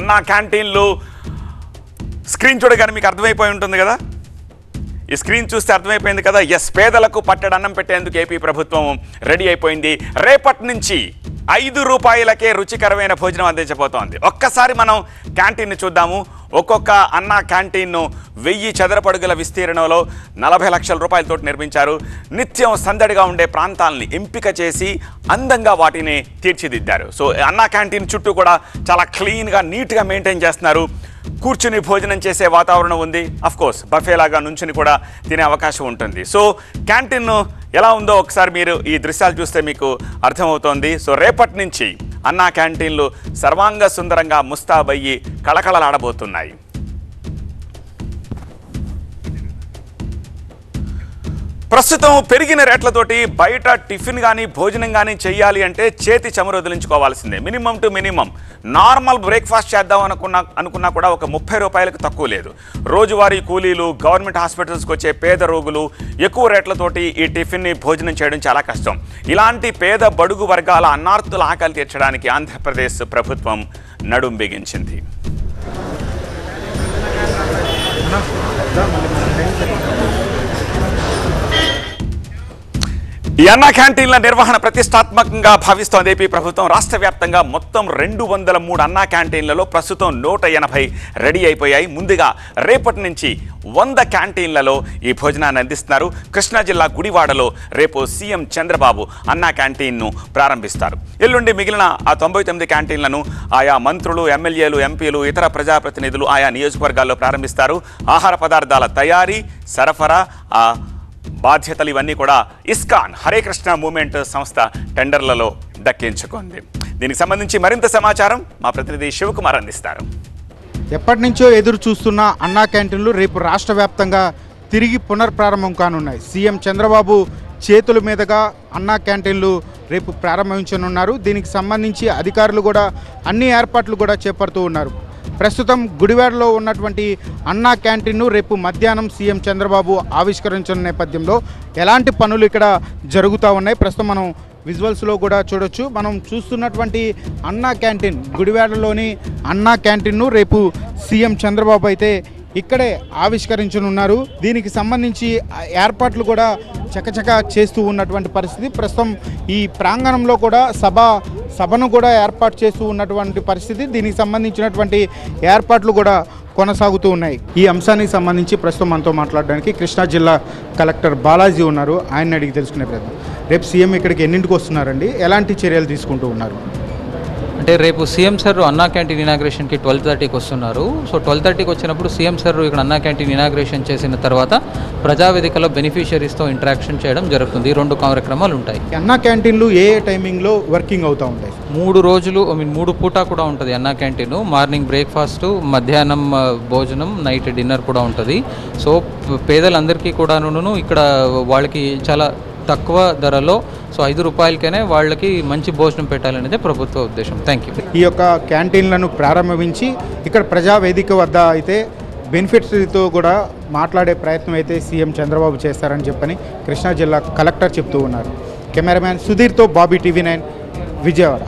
అన్నా క్యాంటీన్లు స్క్రీన్ చూడగానే మీకు అర్థమైపోయి ఉంటుంది కదా. ఈ స్క్రీన్ చూస్తే అర్థమైపోయింది కదా. ఎస్, పేదలకు పట్టెడు అన్నం పెట్టేందుకు ఏపీ ప్రభుత్వం రెడీ అయిపోయింది. రేపటి నుంచి 5 రూపాయలకే రుచికరమైన భోజనం అందించబోతోంది. ఒక్కసారి మనం క్యాంటీన్ని చూద్దాము. ఒక్కొక్క అన్నా క్యాంటీన్ను 1000 చదరపడుగుల విస్తీర్ణంలో 40 లక్షల రూపాయలతో నిర్మించారు. నిత్యం సందడిగా ఉండే ప్రాంతాలని ఎంపిక చేసి అందంగా వాటిని తీర్చిదిద్దారు. సో అన్నా క్యాంటీన్ చుట్టూ కూడా చాలా క్లీన్గా నీట్గా మెయింటైన్ చేస్తున్నారు. కూర్చుని భోజనం చేసే వాతావరణం ఉంది. అఫ్కోర్స్ బఫేలాగా నుంచుని కూడా తినే అవకాశం ఉంటుంది. సో క్యాంటీన్ ఎలా ఉందో ఒకసారి మీరు ఈ దృశ్యాలు చూస్తే మీకు అర్థమవుతోంది. సో రేపటి నుంచి అన్నా క్యాంటీన్లు సర్వాంగ సుందరంగా ముస్తాబయ్యి కళకళలాడబోతున్నాయి. ప్రస్తుతం పెరిగిన రేట్లతోటి బయట టిఫిన్ కానీ భోజనం కానీ చేయాలి అంటే చేతి చమురు వదిలించుకోవాల్సిందే. Minimum to minimum normal breakfast చేద్దాం అనుకున్నా కూడా ఒక 30 రూపాయలకు తక్కువ లేదు. రోజువారీ కూలీలు, గవర్నమెంట్ హాస్పిటల్స్కి వచ్చే పేద రోగులు ఎక్కువ రేట్లతోటి ఈ టిఫిన్ని భోజనం చేయడం చాలా కష్టం. ఇలాంటి పేద బడుగు వర్గాల అన్నార్తుల ఆకలి తీర్చడానికి ఆంధ్రప్రదేశ్ ప్రభుత్వం నడుం బిగించింది. ఈ అన్నా క్యాంటీన్ల నిర్వహణ ప్రతిష్టాత్మకంగా భావిస్తోంది ఏపీ ప్రభుత్వం. రాష్ట్ర వ్యాప్తంగా మొత్తం 203 అన్నా క్యాంటీన్లలో ప్రస్తుతం 180 రెడీ అయిపోయాయి. ముందుగా రేపటి నుంచి 100 క్యాంటీన్లలో ఈ భోజనాన్ని అందిస్తున్నారు. కృష్ణా జిల్లా గుడివాడలో రేపు సీఎం చంద్రబాబు అన్నా క్యాంటీన్ను ప్రారంభిస్తారు. ఎల్లుండి మిగిలిన ఆ 99 క్యాంటీన్లను ఆయా మంత్రులు, ఎమ్మెల్యేలు, ఎంపీలు, ఇతర ప్రజాప్రతినిధులు ఆయా నియోజకవర్గాల్లో ప్రారంభిస్తారు. ఆహార పదార్థాల తయారీ, సరఫరా బాధ్యతలు ఇవన్నీ కూడా ఇస్కాన్ హరే కృష్ణ మూవ్మెంట్ సంస్థ టెండర్లలో దక్కించుకుంది. దీనికి సంబంధించి మరింత సమాచారం మా ప్రతినిధి శివకుమార్ అందిస్తారు. ఎప్పటి నుంచో ఎదురు చూస్తున్న అన్నా క్యాంటీన్లు రేపు రాష్ట్ర వ్యాప్తంగా తిరిగి పునర్ప్రారంభం కానున్నాయి. సీఎం చంద్రబాబు చేతుల మీదుగా అన్నా క్యాంటీన్లు రేపు ప్రారంభించనున్నారు. దీనికి సంబంధించి అధికారులు కూడా అన్ని ఏర్పాట్లు కూడా చేపడుతూ ఉన్నారు. ప్రస్తుతం గుడివాడలో ఉన్నటువంటి అన్నా క్యాంటీన్ను రేపు మధ్యాహ్నం సీఎం చంద్రబాబు ఆవిష్కరించిన నేపథ్యంలో ఎలాంటి పనులు ఇక్కడ జరుగుతూ ఉన్నాయి ప్రస్తుతం మనం విజువల్స్లో కూడా చూడొచ్చు. మనం చూస్తున్నటువంటి అన్నా క్యాంటీన్, గుడివాడలోని అన్నా క్యాంటీన్ను రేపు సీఎం చంద్రబాబు అయితే ఇక్కడే ఆవిష్కరించనున్నారు. దీనికి సంబంధించి ఏర్పాట్లు కూడా చకచక చేస్తూ ఉన్నటువంటి పరిస్థితి. ప్రస్తుతం ఈ ప్రాంగణంలో కూడా సభను కూడా ఏర్పాటు చేస్తూ ఉన్నటువంటి పరిస్థితి. దీనికి సంబంధించినటువంటి ఏర్పాట్లు కూడా కొనసాగుతూ ఉన్నాయి. ఈ అంశానికి సంబంధించి ప్రస్తుతం మనతో మాట్లాడడానికి కృష్ణా జిల్లా కలెక్టర్ బాలాజీ ఉన్నారు. ఆయన అడిగి తెలుసుకునే ప్రయత్నం. రేపు సీఎం ఇక్కడికి ఎన్నింటికి వస్తున్నారండి, ఎలాంటి చర్యలు తీసుకుంటూ ఉన్నారు? అంటే రేపు సీఎం సార్ అన్నా క్యాంటీన్ ఇనాగ్రేషన్కి 12:30కి వస్తున్నారు. సో 12:30కి వచ్చినప్పుడు సీఎం సార్ ఇక్కడ అన్నా క్యాంటీన్ ఇనాగ్రేషన్ చేసిన తర్వాత ప్రజావేదికలో బెనిఫిషియరీస్తో ఇంటరాక్షన్ చేయడం జరుగుతుంది. 2 కార్యక్రమాలు ఉంటాయి. అన్నా క్యాంటీన్లు ఏ టైమింగ్లో వర్కింగ్ అవుతూ ఉంటాయి? 3 రోజులు 3 పూట కూడా ఉంటుంది అన్నా క్యాంటీన్. మార్నింగ్ బ్రేక్ఫాస్ట్, మధ్యాహ్నం భోజనం, నైట్ డిన్నర్ కూడా ఉంటుంది. సో పేదలందరికీ కూడాను ఇక్కడ వాళ్ళకి చాలా తక్కువ ధరలో, సో 5 రూపాయలకనే వాళ్ళకి మంచి భోజనం పెట్టాలనేదే ప్రభుత్వ ఉద్దేశం. Thank you. ఈ యొక్క క్యాంటీన్లను ప్రారంభించి ఇక్కడ ప్రజావేదిక వద్ద అయితే బెనిఫిట్స్తో కూడా మాట్లాడే ప్రయత్నం అయితే సీఎం చంద్రబాబు చేస్తారని చెప్పని కృష్ణా జిల్లా కలెక్టర్ చెప్తూ ఉన్నారు. కెమెరామ్యాన్ సుధీర్తో బాబీ, TV9 విజయవాడ.